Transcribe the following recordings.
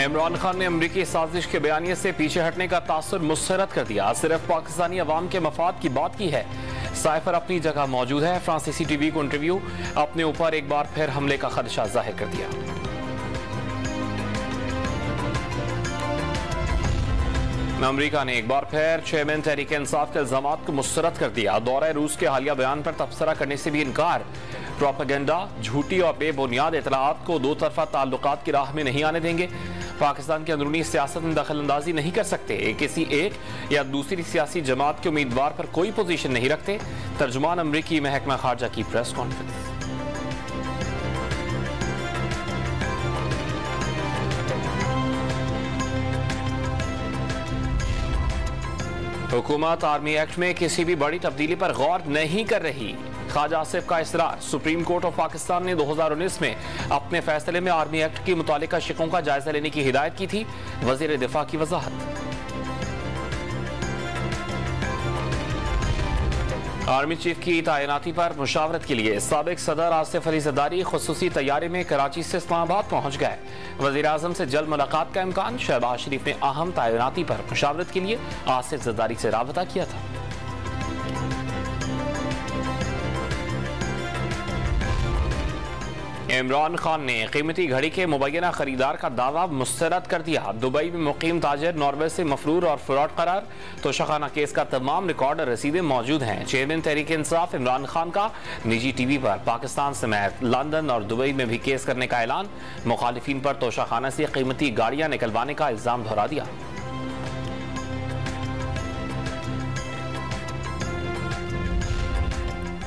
इमरान खान ने अमरीकी साजिश के बयानिए से पीछे हटने का तासुर मुस्तरद कर दिया। सिर्फ पाकिस्तानी अवाम के मफाद की बात की है। साइफर अपनी जगह मौजूद है। फ्रांसीसी टीवी को इंटरव्यू। अपने ऊपर एक बार फिर हमले का खदशा जाहिर कर दिया। अमरीका ने एक बार फिर चेयरमैन तहरीक इंसाफ के इल्जामात को मुस्तरद कर दिया। दौरा रूस के हालिया बयान पर तबसरा करने से भी इनकार। प्रोपेगेंडा, झूठी और बेबुनियाद इतलाआत को दो तरफा ताल्लुकात की राह में नहीं आने देंगे। पाकिस्तान की अंदरूनी सियासत में दखल अंदाजी नहीं कर सकते। किसी एक या दूसरी सियासी जमात के उम्मीदवार पर कोई पोजीशन नहीं रखते। तर्जुमान अमरीकी महकमा खारजा की प्रेस कॉन्फ्रेंस। हुकूमत आर्मी एक्ट में किसी भी बड़ी तब्दीली पर गौर नहीं कर रही। ख्वाजा आसिफ का इसरार। सुप्रीम कोर्ट ऑफ पाकिस्तान ने 2019 में अपने फैसले में आर्मी एक्ट की मुतालिका शिकों का जायजा लेने की हिदायत की थी। वजीर दिफा की वजाहत। आर्मी चीफ की तैनाती पर मुशावरत के लिए साबिक सदर आसिफ अली जरदारी खुसूसी तैयारे में कराची से इस्लामाबाद पहुंच गए। वजीर आजम से जल्द मुलाकात का इम्कान। शहबाज शरीफ ने अहम तैनाती पर मुशावरत के लिए आसिफ जरदारी से राबता किया था। इमरान खान ने कीमती घड़ी के मुबैना खरीदार का दावा मुस्तरद कर दिया। दुबई में मुकीम ताजिर नॉर्वे से मफरूर और फ्रॉड करार। तोशाखाना केस का तमाम रिकॉर्ड और रसीदें मौजूद हैं। चेयरमैन तहरीक इंसाफ इमरान खान का निजी टीवी पर पाकिस्तान समेत लंदन और दुबई में भी केस करने का ऐलान। मुखालिफिन पर तोशाखाना से कीमती गाड़ियां निकलवाने का इल्जाम दोहरा दिया।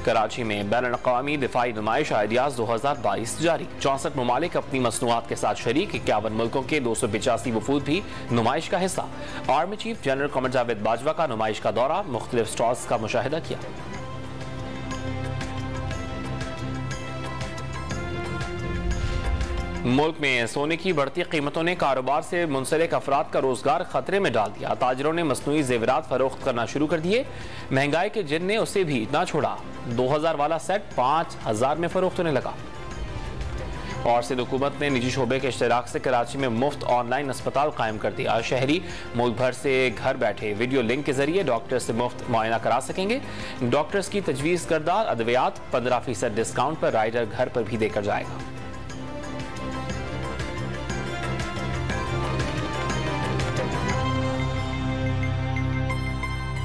कराची में बैनुल-अक़वामी दिफाई नुमाइश आइडियाज 2022 जारी। 64 ममालिक अपनी मसनूआत के साथ शरीक। 51 मुल्कों के 285 वफूद भी नुमाइश का हिस्सा। Army chief general Qamar Javed Bajwa का नुमाइश का दौरा। मुख्तलिफ स्टॉल्स का मुशाहिदा किया। मुल्क में सोने की बढ़ती कीमतों ने कारोबार से मुंसलिक अफराद का रोजगार खतरे में डाल दिया। ताजरों ने मसनूई जेवरात फरोख्त करना शुरू कर दिए। महंगाई के जिन ने उसे भी ना छोड़ा। 2000 वाला सेट 5000 में फरोख्त होने लगा। और सिंध हुकूमत ने निजी शोबे के इश्तराक से कराची में मुफ्त ऑनलाइन अस्पताल कायम कर दिया। शहरी मुल्क भर से घर बैठे वीडियो लिंक के जरिए डॉक्टर से मुफ्त मुआयना करा सकेंगे। डॉक्टर्स की तजवीज़ करदा अद्वियात 15% डिस्काउंट पर राइडर घर पर भी देकर जाएगा।